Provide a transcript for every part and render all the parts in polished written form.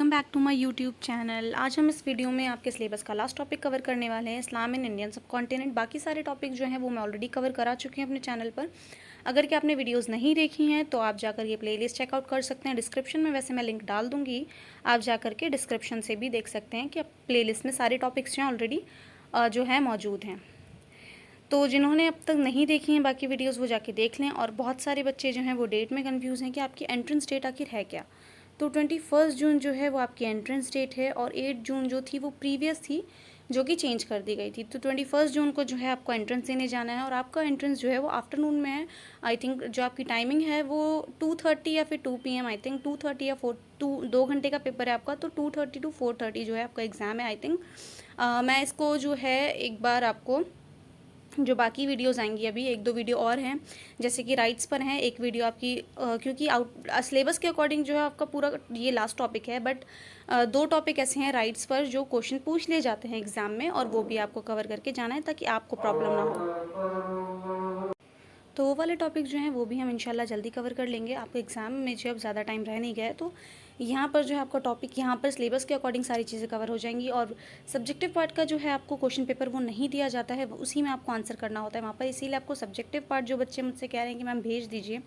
Welcome back to my YouTube channel. आज हम इस वीडियो में आपके सिलेबस का लास्ट टॉपिक कवर करने वाले हैं, इस्लाम इन इंडियन सब कॉन्टिनेंट। बाकी सारे टॉपिक जो हैं वो मैं ऑलरेडी कवर करा चुकी हूँ अपने चैनल पर। अगर कि आपने वीडियोस नहीं देखी हैं तो आप जाकर ये प्लेलिस्ट चेकआउट कर सकते हैं। डिस्क्रिप्शन में वैसे मैं लिंक डाल दूँगी, आप जाकर के डिस्क्रिप्शन से भी देख सकते हैं कि प्लेलिस्ट में सारे टॉपिक्स जो हैं ऑलरेडी जो है मौजूद हैं। तो जिन्होंने अब तक नहीं देखी हैं बाकी वीडियोस वो जाके देख लें। और बहुत सारे बच्चे जो हैं वो डेट में कंफ्यूज हैं कि आपकी एंट्रेंस डेट आखिर है क्या। तो 21 जून जो है वो आपकी एंट्रेंस डेट है और 8 जून जो थी वो प्रीवियस थी, जो कि चेंज कर दी गई थी। तो 21 जून को जो है आपको एंट्रेंस देने जाना है और आपका एंट्रेंस जो है वो आफ्टरनून में है। आई थिंक जो आपकी टाइमिंग है वो 2:30 या फिर 2 PM, आई थिंक 2:30 या 2 घंटे का पेपर है आपका। तो 2:30 to 4:30 जो है आपका एग्ज़ाम है। आई थिंक मैं इसको जो है एक बार आपको जो बाकी वीडियोस आएंगी, अभी एक दो वीडियो और हैं जैसे कि राइट्स पर हैं एक वीडियो आपकी, क्योंकि सिलेबस के अकॉर्डिंग जो है आपका पूरा ये लास्ट टॉपिक है, बट दो टॉपिक ऐसे हैं राइट्स पर जो क्वेश्चन पूछ लिए जाते हैं एग्ज़ाम में और वो भी आपको कवर करके जाना है ताकि आपको प्रॉब्लम ना हो। तो वो वाले टॉपिक जो हैं वो भी हम इंशाल्लाह जल्दी कवर कर लेंगे। आपको एग्ज़ाम में जो अब ज़्यादा टाइम रह नहीं गया है तो यहाँ पर जो है आपका टॉपिक यहाँ पर सिलेबस के अकॉर्डिंग सारी चीज़ें कवर हो जाएंगी। और सब्जेक्टिव पार्ट का जो है आपको क्वेश्चन पेपर वो नहीं दिया जाता है, उसी में आपको आंसर करना होता है वहाँ पर। इसीलिए आपको सब्जेक्टिव पार्ट जो बच्चे मुझसे कह रहे हैं कि मैम भेज दीजिए,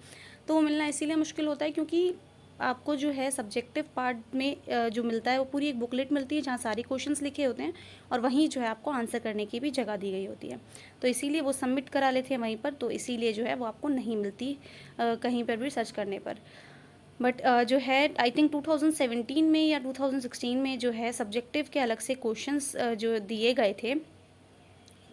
तो वो मिलना इसीलिए मुश्किल होता है क्योंकि आपको जो है सब्जेक्टिव पार्ट में जो मिलता है वो पूरी एक बुकलेट मिलती है जहाँ सारे क्वेश्चंस लिखे होते हैं और वहीं जो है आपको आंसर करने की भी जगह दी गई होती है। तो इसीलिए वो सबमिट करा लेते हैं वहीं पर, तो इसीलिए जो है वो आपको नहीं मिलती कहीं पर भी सर्च करने पर। बट जो है आई थिंक 2017 में या 2016 में जो है सब्जेक्टिव के अलग से क्वेश्चंस जो दिए गए थे,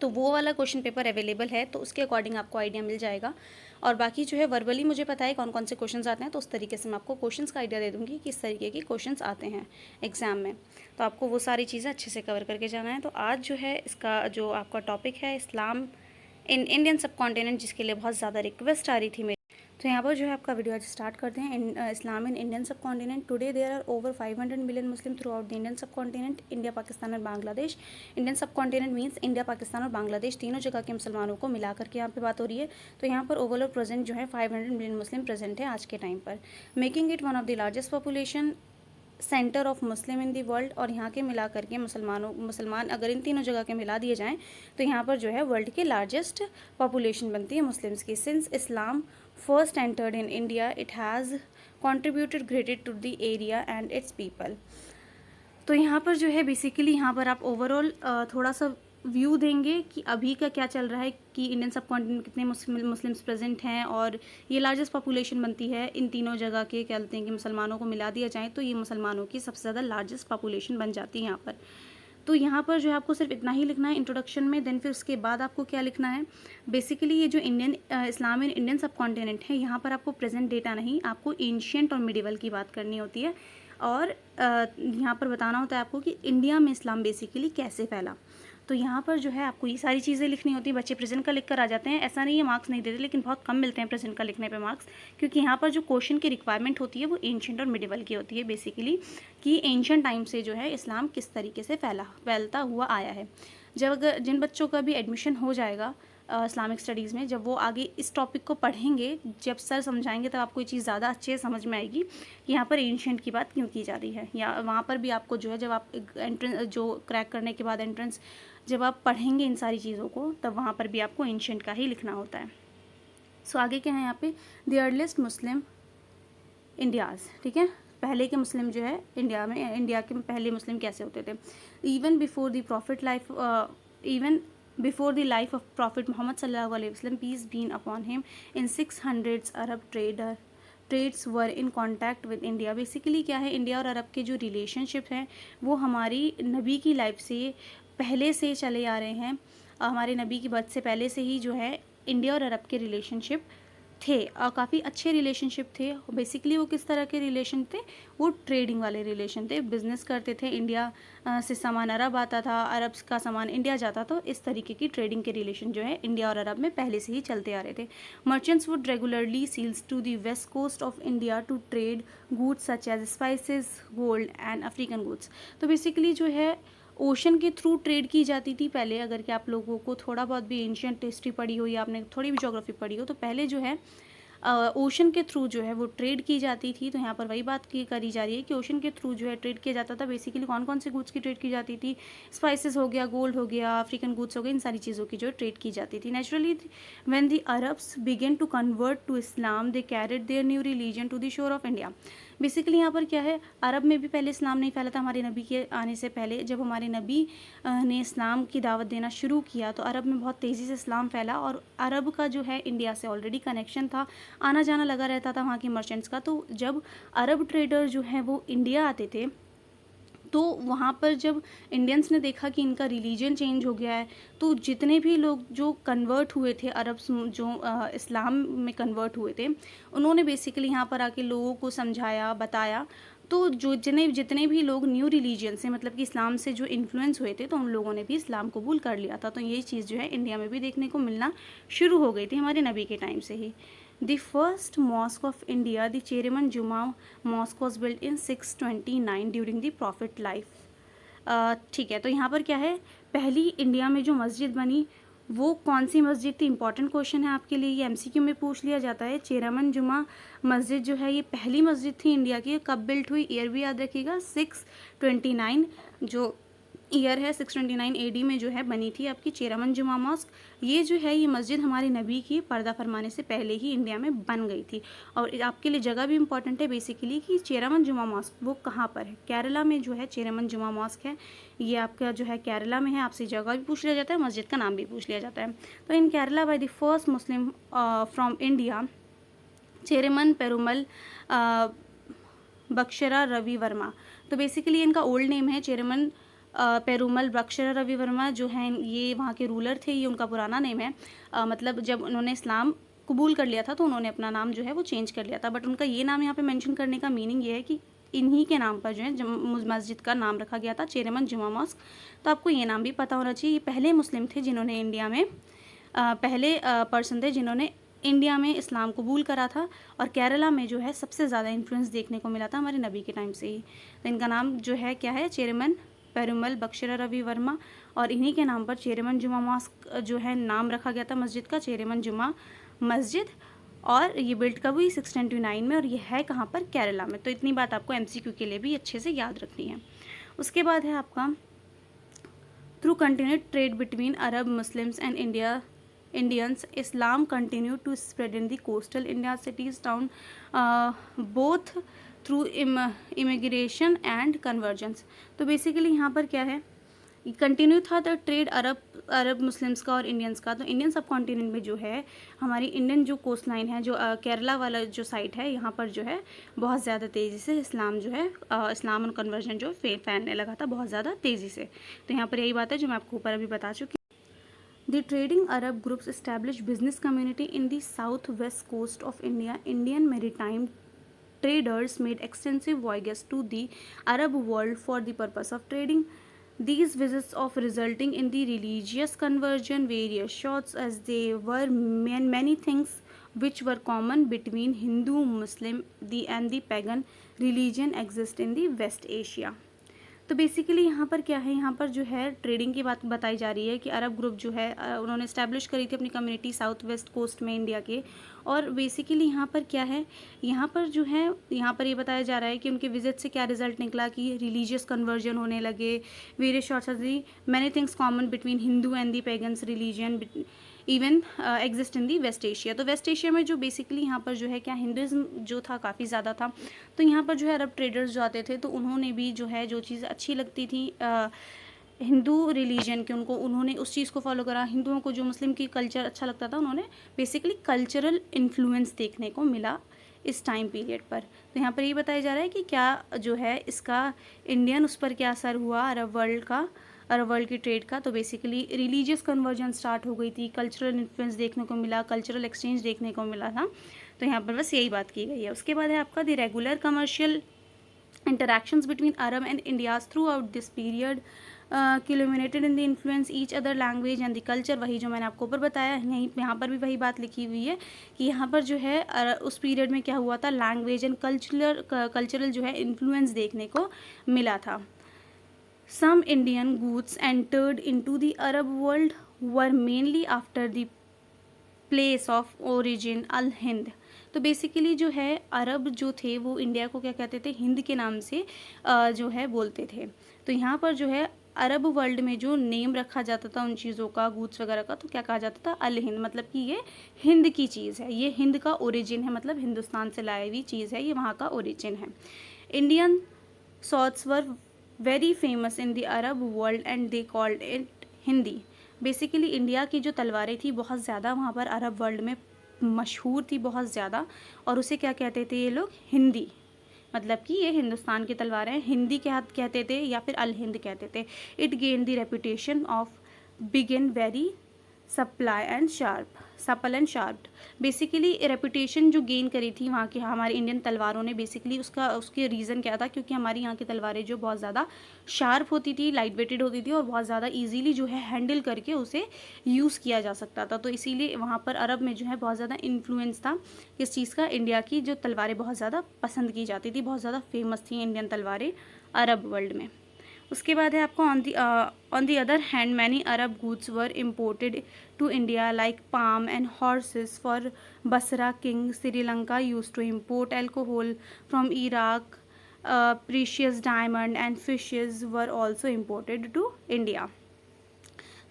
तो वो वाला क्वेश्चन पेपर अवेलेबल है, तो उसके अकॉर्डिंग आपको आइडिया मिल जाएगा। और बाकी जो है वर्बली मुझे पता है कौन कौन से क्वेश्चंस आते हैं, तो उस तरीके से मैं आपको क्वेश्चंस का आइडिया दे दूँगी कि किस तरीके के क्वेश्चंस आते हैं एग्ज़ाम में। तो आपको वो सारी चीज़ें अच्छे से कवर करके जाना है। तो आज जो है इसका जो आपका टॉपिक है इस्लाम इन इंडियन सब कॉन्टिनेंट, जिसके लिए बहुत ज़्यादा रिक्वेस्ट आ रही थी मेरी। तो यहाँ पर जो है आपका वीडियो आज स्टार्ट करते हैं। Islam in Indian subcontinent. Today there are over 500 million Muslim throughout the Indian subcontinent, India, Pakistan और Bangladesh. Indian subcontinent means India, Pakistan और बांग्लादेश तीनों जगह के मुसलमानों को मिला करके यहाँ पे बात हो रही है। तो यहाँ पर ओवरऑल प्रेजेंट जो है 500 मिलियन मुस्लिम प्रेजेंट है आज के टाइम पर, making it one of the largest population centre of Muslim in the world. और यहाँ के मिला करके मुसलमान अगर इन तीनों जगह के मिला दिए जाएँ तो यहाँ पर जो है वर्ल्ड के लार्जेस्ट पॉपुलेशन बनती है मुस्लिम्स की। Since Islam first entered in India it has contributed greatly to the area and its people. तो यहाँ पर जो है बेसिकली यहाँ पर आप ओवरऑल थोड़ा सा व्यू देंगे कि अभी का क्या चल रहा है कि इंडियन सब कॉन्टिनेंट कितने मुस्लिम्स प्रेजेंट हैं और ये लार्जेस्ट पॉपुलेशन बनती है इन तीनों जगह के। क्या कहते हैं कि मुसलमानों को मिला दिया जाए तो ये मुसलमानों की सबसे ज़्यादा लार्जेस्ट पॉपुलेशन बन जाती है यहाँ पर। तो यहाँ पर जो है आपको सिर्फ इतना ही लिखना है इंट्रोडक्शन में, देन फिर उसके बाद आपको क्या लिखना है। बेसिकली ये जो इस्लाम इन इंडियन सब कॉन्टिनेंट है यहाँ पर आपको प्रेजेंट डेटा नहीं, आपको एंशियंट और मिडिवल की बात करनी होती है। और यहाँ पर बताना होता है आपको कि इंडिया में इस्लाम बेसिकली कैसे फैला। तो यहाँ पर जो है आपको ये सारी चीज़ें लिखनी होती है। बच्चे प्रेजेंट का लिख कर आ जाते हैं, ऐसा नहीं है मार्क्स नहीं देते, लेकिन बहुत कम मिलते हैं प्रेजेंट का लिखने पे मार्क्स, क्योंकि यहाँ पर जो क्वेश्चन की रिक्वायरमेंट होती है वो एंशियंट और मिडिवल की होती है बेसिकली, कि एंशियंट टाइम से जो है इस्लाम किस तरीके से फैलता हुआ आया है। जब अगर जिन बच्चों का भी एडमिशन हो जाएगा इस्लामिक स्टडीज़ में, जब वो आगे इस टॉपिक को पढ़ेंगे, जब सर समझाएंगे तब आपको ये चीज़ ज़्यादा अच्छे से समझ में आएगी कि यहाँ पर एंशियंट की बात क्यों की जा रही है। या वहाँ पर भी आपको जो है जब आप एंट्रेंस जो क्रैक करने के बाद एंट्रेंस जब आप पढ़ेंगे इन सारी चीज़ों को, तब वहाँ पर भी आपको एंशियंट का ही लिखना होता है। सो आगे क्या है यहाँ पे, द अर्लीस्ट मुस्लिम इंडियाज़, ठीक है, पहले के मुस्लिम जो है इंडिया में, इंडिया के पहले मुस्लिम कैसे होते थे। Even before the prophet life, even before the life of prophet Muhammad सल्लल्लाहु अलैहि वसल्लम peace be upon him, in 600s Arab trades were in contact with India. Basically क्या है, इंडिया और अरब के जो रिलेशनशिप हैं वो हमारी नबी की लाइफ से पहले से चले आ रहे हैं। हमारे नबी की बर्थ से पहले से ही जो है इंडिया और अरब के रिलेशनशिप थे और काफ़ी अच्छे रिलेशनशिप थे। बेसिकली वो किस तरह के रिलेशन थे, वो ट्रेडिंग वाले रिलेशन थे, बिज़नेस करते थे। इंडिया से सामान अरब आता था, अरब का सामान इंडिया जाता, तो इस तरीके की ट्रेडिंग के रिलेशन जो है इंडिया और अरब में पहले से ही चलते आ रहे थे। Merchants would regularly sails to the west coast of India to trade goods such as spices, gold and African goods. तो बेसिकली जो है ओशन के थ्रू ट्रेड की जाती थी पहले। अगर कि आप लोगों को थोड़ा बहुत भी एंशियंट हिस्ट्री पढ़ी हो या आपने थोड़ी भी ज्योग्राफी पढ़ी हो, तो पहले जो है ओशन के थ्रू जो है वो ट्रेड की जाती थी। तो यहाँ पर वही बात की करी जा रही है कि ओशन के थ्रू जो है ट्रेड किया जाता था। बेसिकली कौन कौन से गुड्स की ट्रेड की जाती थी? स्पाइसेस हो गया, गोल्ड हो गया, अफ्रीकन गुड्स हो गए, इन सारी चीज़ों की जो ट्रेड की जाती थी। Naturally when the Arabs began to convert to Islam they carried their new religion to the shore of India. Basically यहाँ पर क्या है, अरब में भी पहले इस्लाम नहीं फैला था हमारे नबी के आने से पहले। जब हमारे नबी ने इस्लाम की दावत देना शुरू किया तो अरब में बहुत तेज़ी से इस्लाम फैला, और अरब का जो है इंडिया से ऑलरेडी कनेक्शन था, आना जाना लगा रहता था वहाँ के मर्चेंट्स का। तो जब अरब ट्रेडर जो है वो इंडिया आते थे, तो वहाँ पर जब इंडियंस ने देखा कि इनका रिलीजन चेंज हो गया है, तो जितने भी लोग जो कन्वर्ट हुए थे अरब जो इस्लाम में कन्वर्ट हुए थे, उन्होंने बेसिकली यहाँ पर आके लोगों को समझाया, बताया। तो जो जितने भी लोग न्यू रिलीजन से, मतलब कि इस्लाम से जो इन्फ्लुएंस हुए थे, तो उन लोगों ने भी इस्लाम कबूल कर लिया था। तो ये चीज़ जो है इंडिया में भी देखने को मिलना शुरू हो गई थी हमारे नबी के टाइम से ही। The first mosque of India, the Cheriman Juma Mosque, was built in 629 during the Prophet life. ठीक है, तो यहाँ पर क्या है, पहली इंडिया में जो मस्जिद बनी वो कौन सी मस्जिद थी? इंपॉर्टेंट क्वेश्चन है आपके लिए, ये एमसीक्यू में पूछ लिया जाता है। चेरामन जुमा मस्जिद जो है ये पहली मस्जिद थी इंडिया की। कब बिल्ट हुई? ईयर भी याद रखिएगा, 629 जो ईयर है 629 एडी में जो है बनी थी आपकी चेरामन जुमा मॉस्क। ये जो है ये मस्जिद हमारे नबी की पर्दा फरमाने से पहले ही इंडिया में बन गई थी। और आपके लिए जगह भी इंपॉर्टेंट है बेसिकली कि चेरामन जुमा मॉस्क वो कहाँ पर है। केरला में जो है चेरामन जुमा मॉस्क है, ये आपका जो है केरला में है। आपसे जगह भी पूछ लिया जाता है, मस्जिद का नाम भी पूछ लिया जाता है। तो in Kerala by the first Muslim from India Cheraman Perumal बक्षरा रवि वर्मा। तो बेसिकली इनका ओल्ड नेम है चेरेमन पेरुमल बक्षरा रवि वर्मा, जो हैं ये वहाँ के रूलर थे। ये उनका पुराना नेम है। मतलब जब उन्होंने इस्लाम कबूल कर लिया था तो उन्होंने अपना नाम जो है वो चेंज कर लिया था। बट उनका ये नाम यहाँ पे मेंशन करने का मीनिंग ये है कि इन्हीं के नाम पर जो है मस्जिद का नाम रखा गया था चेरेमन जुमा मॉस्क। तो आपको ये नाम भी पता होना चाहिए। ये पहले मुस्लिम थे जिन्होंने इंडिया में पहले पर्सन थे जिन्होंने इंडिया में इस्लाम कबूल करा था। और केरला में जो है सबसे ज़्यादा इन्फ्लुएंस देखने को मिला था हमारे नबी के टाइम से ही। तो इनका नाम जो है क्या है, चेरेमन पेरुमल बक्षरा रवि वर्मा, और इन्हीं के नाम पर चेरेमन जुमा मॉस्क जो है नाम रखा गया था मस्जिद का, चेरेमन जुमा मस्जिद। और ये बिल्ट कब हुई? 629 में, और ये है कहाँ पर? केरला में। तो इतनी बात आपको एमसीक्यू के लिए भी अच्छे से याद रखनी है। उसके बाद है आपका through continued trade between Arab Muslims and Indians, Islam continued to spread in the coastal India cities, town, both through immigration and convergence. तो बेसिकली यहाँ पर क्या है, कंटिन्यू था द ट्रेड अरब मुस्लिम्स का और इंडियंस का। तो इंडियन सब कॉन्टिनेंट में जो है हमारी इंडियन जो कोस्ट लाइन है, जो केरला वाला जो साइड है, यहाँ पर जो है बहुत ज़्यादा तेज़ी से इस्लाम जो है इस्लाम और कन्वर्जन जो फैलने लगा था बहुत ज़्यादा तेज़ी से। तो यहाँ पर यही बात है जो मैं आपको ऊपर अभी बता चुकी। The trading Arab groups established business community in the southwest coast of India. Indian maritime traders made extensive voyages to the Arab world for the purpose of trading. These visits of resulting in the religious conversion various shots as they were many things which were common between Hindu, Muslim, and the pagan religion exist in the West Asia. तो basically यहाँ पर क्या है, यहाँ पर जो है trading की बात बताई जा रही है कि अरब ग्रुप जो है उन्होंने इस्टेब्लिश करी थी अपनी कम्युनिटी साउथ वेस्ट कोस्ट में इंडिया के। और बेसिकली यहाँ पर क्या है, यहाँ पर जो है यहाँ पर ये बताया जा रहा है कि उनके विजिट से क्या रिजल्ट निकला कि रिलीजियस कन्वर्जन होने लगे। Various sorts the many things common between Hindu and the pagans religion even exist in the West Asia. तो वेस्ट एशिया में जो बेसिकली यहाँ पर जो है क्या हिंदुज़म जो था काफ़ी ज़्यादा था। तो यहाँ पर जो है अरब ट्रेडर्स जो आते थे तो उन्होंने भी जो है जो चीज़ अच्छी लगती थी हिंदू रिलीजन के, उन्होंने उस चीज़ को फॉलो करा। हिंदुओं को जो मुस्लिम की कल्चर अच्छा लगता था, उन्होंने बेसिकली कल्चरल इन्फ्लुएंस देखने को मिला इस टाइम पीरियड पर। तो यहाँ पर ये बताया जा रहा है कि क्या जो है इसका इंडियन उस पर क्या असर हुआ अरब वर्ल्ड की ट्रेड का। तो बेसिकली रिलीजियस कन्वर्जन स्टार्ट हो गई थी, कल्चरल इन्फ्लुएंस देखने को मिला, कल्चरल एक्सचेंज देखने को मिला था। तो यहाँ पर बस यही बात की गई है। उसके बाद है आपका the regular commercial interactions between Arab and India's through out this period culminated in the influence each other language and the culture। वही जो मैंने आपको ऊपर बताया, यहाँ पर भी वही बात लिखी हुई है कि यहाँ पर जो है उस पीरियड में क्या हुआ था, लैंग्वेज एंड कल्चरल जो है इन्फ्लुएंस देखने को मिला था। Some Indian goods entered into the Arab world were mainly after the place of origin Al-Hind। तो बेसिकली जो है अरब जो थे वो इंडिया को क्या कहते थे, हिंद के नाम से जो है बोलते थे। तो यहाँ पर जो है अरब वर्ल्ड में जो नेम रखा जाता था उन चीज़ों का, गुड्स वगैरह का, तो क्या कहा जाता था, अल हिंद, मतलब कि ये हिंद की चीज़ है, ये हिंद का ओरिजिन है, मतलब हिंदुस्तान से लाई हुई चीज़ है, ये वहाँ का ओरिजिन है। Indian swords were very famous in the Arab world and they called it Hindi. Basically India की जो तलवारें थी बहुत ज़्यादा वहाँ पर अरब वर्ल्ड में मशहूर थी, बहुत ज़्यादा, और उसे क्या कहते थे ये लोग, हिंदी, मतलब कि ये हिंदुस्तान की तलवारें हैं, हिंदी क्या कहते थे या फिर अल हिंद कहते थे। It gain the reputation of बिगिन very supple and sharp, supple and sharp. Basically reputation जो गेन करी थी वहाँ की हमारी इंडियन तलवारों ने, बेसिकली उसके रीज़न क्या था, क्योंकि हमारी यहाँ की तलवारें जो बहुत ज़्यादा शार्प होती थी, लाइट वेटेड होती थी और बहुत ज़्यादा इजीली जो है हैंडल करके उसे यूज़ किया जा सकता था। तो इसीलिए वहाँ पर अरब में जो है बहुत ज़्यादा इन्फ्लुएंस था किस चीज़ का, इंडिया की जो तलवारें बहुत ज़्यादा पसंद की जाती थी, बहुत ज़्यादा फेमस थी इंडियन तलवारें अरब वर्ल्ड में। उसके बाद है आपको on the other hand many Arab goods were imported to India like palm and horses for Basra king. Sri Lanka used to import alcohol from Iraq, precious diamond and fishes were also imported to India.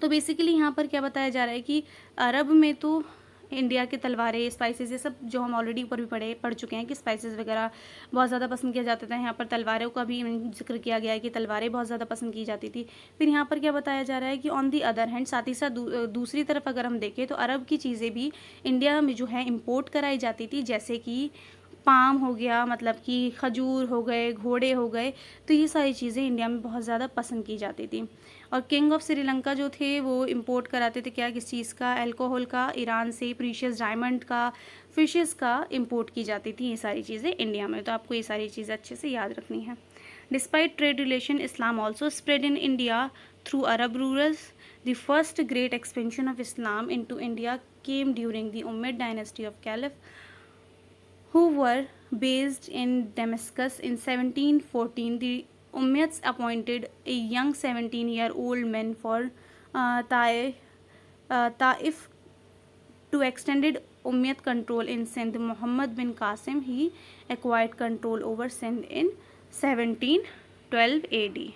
तो basically यहाँ पर क्या बताया जा रहा है कि अरब में तो इंडिया के तलवारें, स्पाइसेस, ये सब जो हम ऑलरेडी ऊपर भी पढ़ चुके हैं कि स्पाइसेस वगैरह बहुत ज़्यादा पसंद किया जाता था। यहाँ पर तलवारों का भी जिक्र किया गया है कि तलवारें बहुत ज़्यादा पसंद की जाती थी। फिर यहाँ पर क्या बताया जा रहा है कि ऑन दी अदर हैंड, साथ ही साथ दूसरी तरफ अगर हम देखें तो अरब की चीज़ें भी इंडिया में जो है इम्पोर्ट कराई जाती थी, जैसे कि पाम हो गया, मतलब कि खजूर हो गए, घोड़े हो गए, तो ये सारी चीज़ें इंडिया में बहुत ज़्यादा पसंद की जाती थी। और किंग ऑफ श्रीलंका जो थे वो इंपोर्ट कराते थे क्या, किस चीज़ का, अल्कोहल का, ईरान से, प्रीशियस डायमंड का, फिशेस का इंपोर्ट की जाती थी ये सारी चीज़ें इंडिया में। तो आपको ये सारी चीज़ें अच्छे से याद रखनी है। Despite trade relation, Islam also spread in India through Arab rulers. The first great expansion of Islam into India came during the Umayyad dynasty of caliph, who were based in Damascus in 1714. The Umayyads appointed a young 17-year-old man for Taif to extended Umayyad control in Sindh. Muhammad bin Qasim, he acquired control over Sindh in 1712 AD.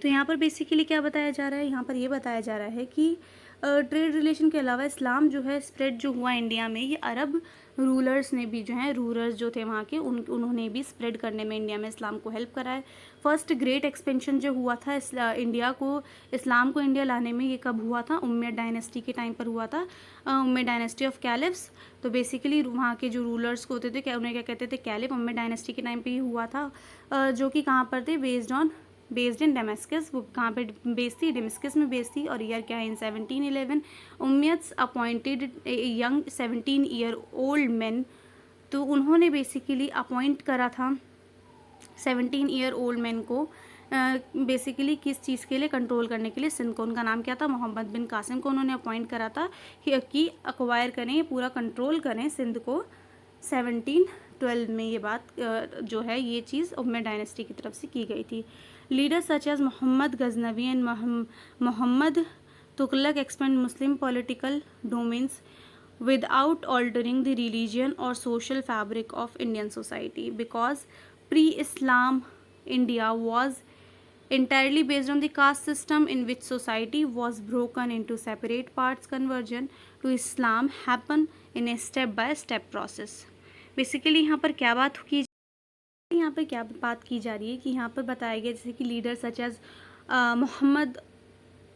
तो यहाँ पर basically क्या बताया जा रहा है, यहाँ पर ये बताया जा रहा है कि ट्रेड रिलेशन के अलावा इस्लाम जो है स्प्रेड जो हुआ इंडिया में, ये अरब रूलर्स ने भी जो है, रूलर्स जो थे वहाँ के, उन्होंने भी स्प्रेड करने में इंडिया में इस्लाम को हेल्प करा है। फर्स्ट ग्रेट एक्सपेंशन जो हुआ था इस्लाम को इंडिया लाने में, ये कब हुआ था, उम्मयद डायनेस्टी के टाइम पर हुआ था, उम्मयद डायनेस्टी ऑफ कैलिफ्स। तो बेसिकली वहाँ के जो रूलर्स होते थे क्या, उन्हें क्या कहते थे, कैलिफ, उम्मयद डायनेस्टी के टाइम पर ही हुआ था, जो कि कहाँ पर थे, बेस्ड इन डेमेस्कस। वो कहाँ पे बेस्ड थी, डेमेस्कस में बेस्ड थी। और ईयर क्या है, in 1711 Umayyads appointed a young 17-year-old man. तो उन्होंने बेसिकली अपॉइंट करा था 17-year-old मैन को, बेसिकली किस चीज़ के लिए, कंट्रोल करने के लिए सिंध को। उनका नाम क्या था, मोहम्मद बिन कासिम को उन्होंने अपॉइंट करा था कि अक्वायर करें, पूरा कंट्रोल करें सिंध को। 1712 में ये बात जो है, ये चीज़ उम्मयद डायनेस्टी की तरफ से की गई थी। Leaders such as Muhammad Ghaznavi and Muhammad Tughlaq expand Muslim political domains without altering the religion or social fabric of Indian society, because pre-Islam India was entirely based on the caste system in which society was broken into separate parts. Conversion to Islam happened in a step-by-step process. Basically यहाँ पर क्या बात की, यहाँ पर क्या बात की जा रही है कि यहाँ पर बताया गया जैसे कि leader such as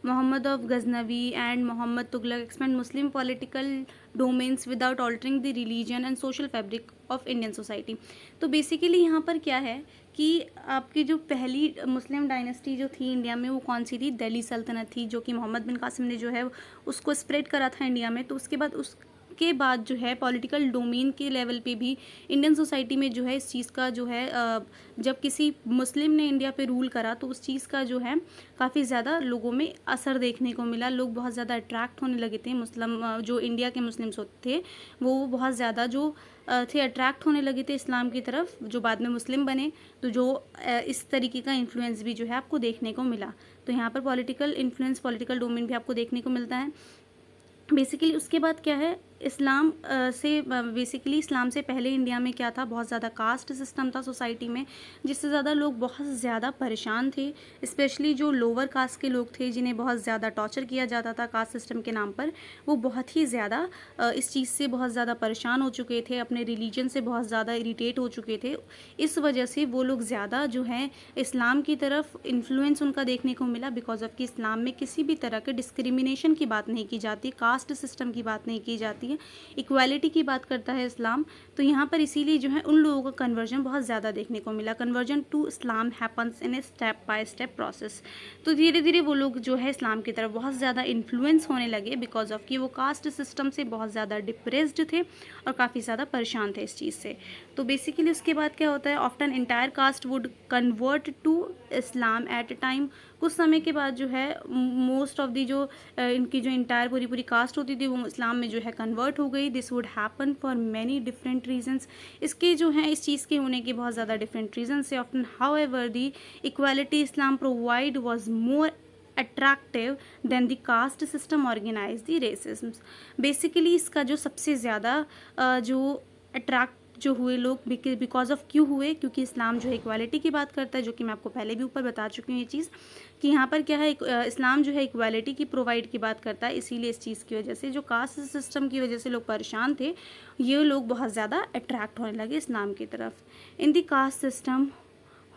Muhammad of Ghaznavi and Muhammad Tughlaq expand Muslim political domains without altering the religion and social fabric of Indian society. तो बेसिकली यहाँ पर क्या है कि आपकी जो पहली मुस्लिम डायनेस्टी जो थी इंडिया में, वो कौन सी थी, दिल्ली सल्तनत थी, जो कि मोहम्मद बिन कासिम ने जो है उसको स्प्रेड करा था इंडिया में। तो उसके बाद जो है पॉलिटिकल डोमेन के लेवल पे भी इंडियन सोसाइटी में जो है इस चीज़ का जो है, जब किसी मुस्लिम ने इंडिया पे रूल करा तो उस चीज़ का जो है काफ़ी ज़्यादा लोगों में असर देखने को मिला। लोग बहुत ज़्यादा अट्रैक्ट होने लगे थे, जो इंडिया के मुस्लिम्स थे वो बहुत ज़्यादा जो थे अट्रैक्ट होने लगे थे इस्लाम की तरफ, जो बाद में मुस्लिम बने। तो जो इस तरीके का इन्फ्लुएंस भी जो है आपको देखने को मिला। तो यहाँ पर पॉलिटिकल इन्फ्लुएंस, पॉलिटिकल डोमेन भी आपको देखने को मिलता है। बेसिकली उसके बाद क्या है, इस्लाम से बेसिकली इस्लाम से पहले इंडिया में क्या था, बहुत ज़्यादा कास्ट सिस्टम था सोसाइटी में, जिससे ज़्यादा लोग बहुत ज़्यादा परेशान थे। स्पेशली जो लोअर कास्ट के लोग थे, जिन्हें बहुत ज़्यादा टॉर्चर किया जाता था कास्ट सिस्टम के नाम पर, वो बहुत ही ज़्यादा इस चीज़ से बहुत ज़्यादा परेशान हो चुके थे, अपने रिलीजन से बहुत ज़्यादा इरिटेट हो चुके थे। इस वजह से वो लोग ज़्यादा जो है इस्लाम की तरफ इन्फ्लुएंस उनका देखने को मिला, बिकॉज ऑफ कि इस्लाम में किसी भी तरह के डिस्क्रिमिनेशन की बात नहीं की जाती, कास्ट सिस्टम की बात नहीं की जाती है, इक्वालिटी की बात करता है इस्लाम। तो यहाँ पर इसीलिए जो है उन लोगों का कन्वर्जन बहुत ज़्यादा देखने को मिला। Conversion to Islam happens in a step by step process. तो धीरे धीरे वो लोग जो है इस्लाम की तरफ बहुत ज़्यादा इन्फ्लुएंस होने लगे, बिकॉज ऑफ कि वो कास्ट सिस्टम से बहुत ज़्यादा डिप्रेस्ड थे और काफ़ी ज़्यादा परेशान थे इस चीज़ से। तो बेसिकली उसके बाद क्या होता है, often entire caste would convert to Islam at a time. कुछ समय के बाद जो है मोस्ट ऑफ दी जो इनकी जो इंटायर पूरी कास्ट होती थी वो इस्लाम में जो है कन्वर्ट हो गई। This would happen for many different reasons. इसके जो हैं इस चीज़ के होने के बहुत ज़्यादा डिफरेंट रीजंस है। Often however the equality Islam provide was more attractive than the caste system organize the racism. Basically इसका जो सबसे ज़्यादा जो अट्रैक्ट जो हुए लोग बिकॉज ऑफ क्यों हुए, क्योंकि इस्लाम जो है इक्वालिटी की बात करता है, जो कि मैं आपको पहले भी ऊपर बता चुकी हूँ ये चीज़ कि यहाँ पर क्या है, इस्लाम जो है इक्वालिटी की प्रोवाइड की बात करता है। इसीलिए इस चीज़ की वजह से जो कास्ट सिस्टम की वजह से लोग परेशान थे, ये लोग बहुत ज़्यादा अट्रैक्ट होने लगे इस्लाम की तरफ। In the caste system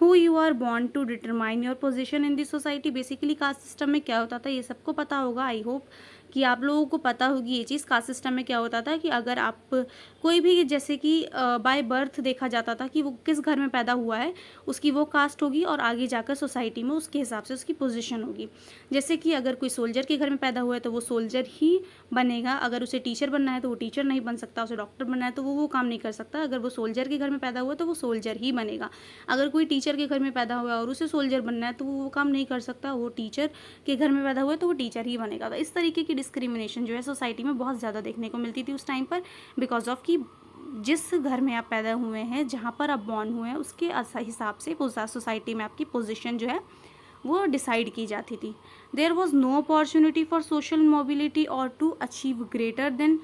who you are born to determine your position in the society. Basically caste system में क्या होता था, ये सबको पता होगा, आई होप कि आप लोगों को पता होगी ये चीज़। कास्ट सिस्टम में क्या होता था कि अगर आप कोई भी, जैसे कि बाय बर्थ देखा जाता था कि वो किस घर में पैदा हुआ है, उसकी वो कास्ट होगी और आगे जाकर सोसाइटी में उसके हिसाब से उसकी पोजीशन होगी। जैसे कि अगर कोई सोल्जर के घर में पैदा हुआ है तो वो सोल्जर ही बनेगा, अगर उसे टीचर बनना है तो वो टीचर नहीं बन सकता, उसे डॉक्टर बनना है तो वो काम नहीं कर सकता। अगर वो सोल्जर के घर में पैदा हुआ है तो वो सोल्जर ही बनेगा। अगर कोई टीचर के घर में पैदा हुआ है और उसे सोल्जर बनना है तो वो काम नहीं कर सकता, वो टीचर के घर में पैदा हुआ है तो वो टीचर ही बनेगा। तो इस तरीके की डिस्क्रिमिनेशन जो है सोसाइटी में बहुत ज़्यादा देखने को मिलती थी उस टाइम पर, बिकॉज ऑफ कि जिस घर में आप पैदा हुए हैं, जहाँ पर आप बॉर्न हुए हैं, उसके हिसाब से सोसाइटी में आपकी पोजीशन जो है वो डिसाइड की जाती थी। There was no opportunity for social mobility और to achieve greater than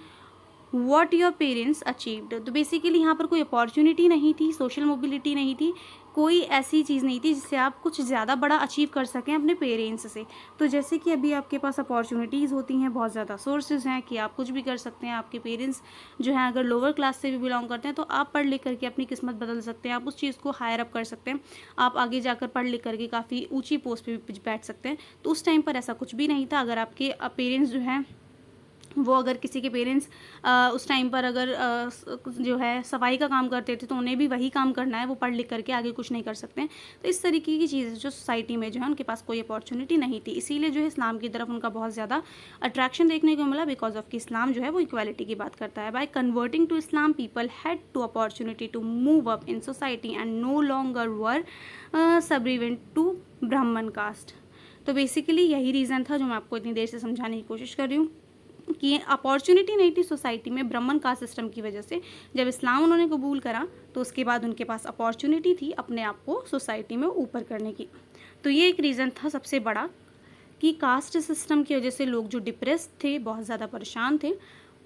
what your parents achieved. तो बेसिकली यहाँ पर कोई अपॉर्चुनिटी नहीं थी, सोशल मोबिलिटी नहीं थी, कोई ऐसी चीज़ नहीं थी जिससे आप कुछ ज़्यादा बड़ा अचीव कर सकें अपने पेरेंट्स से। तो जैसे कि अभी आपके पास अपॉर्चुनिटीज़ होती हैं, बहुत ज़्यादा सोर्सेज हैं कि आप कुछ भी कर सकते हैं। आपके पेरेंट्स जो हैं अगर लोअर क्लास से भी बिलोंग करते हैं तो आप पढ़ लिख करके अपनी किस्मत बदल सकते हैं, आप उस चीज़ को हायर अप कर सकते हैं, आप आगे जाकर पढ़ लिख करके काफ़ी ऊँची पोस्ट पर भी बैठ सकते हैं। तो उस टाइम पर ऐसा कुछ भी नहीं था। अगर आपके पेरेंट्स जो हैं वो, अगर किसी के पेरेंट्स उस टाइम पर अगर जो है सफाई का काम करते थे तो उन्हें भी वही काम करना है, वो पढ़ लिख करके आगे कुछ नहीं कर सकते हैं। तो इस तरीके की चीज़ें जो सोसाइटी में जो है उनके पास कोई अपॉर्चुनिटी नहीं थी, इसीलिए जो है इस्लाम की तरफ उनका बहुत ज़्यादा अट्रैक्शन देखने को मिला, बिकॉज ऑफ कि इस्लाम जो है वो इक्वालिटी की बात करता है। By converting to Islam people had to opportunity to move up in society and no longer were subservient to Brahmin caste. तो बेसिकली यही रीज़न था जो मैं आपको इतनी देर से समझाने की कोशिश कर रही हूँ कि अपॉर्चुनिटी नहीं थी सोसाइटी में ब्राह्मण कास्ट सिस्टम की वजह से। जब इस्लाम उन्होंने कबूल करा तो उसके बाद उनके पास अपॉर्चुनिटी थी अपने आप को सोसाइटी में ऊपर करने की। तो ये एक रीज़न था सबसे बड़ा कि कास्ट सिस्टम की वजह से लोग जो डिप्रेस थे, बहुत ज़्यादा परेशान थे,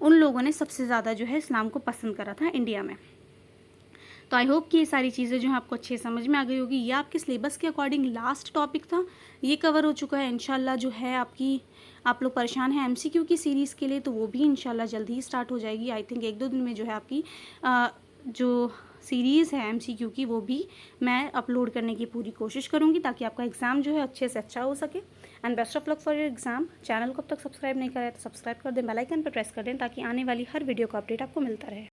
उन लोगों ने सबसे ज़्यादा जो है इस्लाम को पसंद करा था इंडिया में। तो आई होप कि ये सारी चीज़ें जो हैं आपको अच्छे समझ में आ गई होगी। ये आपके सिलेबस के अकॉर्डिंग लास्ट टॉपिक था, ये कवर हो चुका है। इंशाल्लाह जो है आप लोग परेशान हैं एमसीक्यू की सीरीज़ के लिए, तो वो भी इंशाल्लाह जल्दी ही स्टार्ट हो जाएगी। आई थिंक 1-2 दिन में जो है आपकी जो सीरीज़ है एमसीक्यू की वो भी मैं अपलोड करने की पूरी कोशिश करूँगी, ताकि आपका एग्ज़ाम जो है अच्छे से अच्छा हो सके। And best of luck for your exam. Channel को अब तक सब्सक्राइब नहीं करा है तो सब्सक्राइब कर दें, बेल आइकन पर प्रेस कर दें, ताकि आने वाली हर वीडियो का अपडेट आपको मिलता रहे।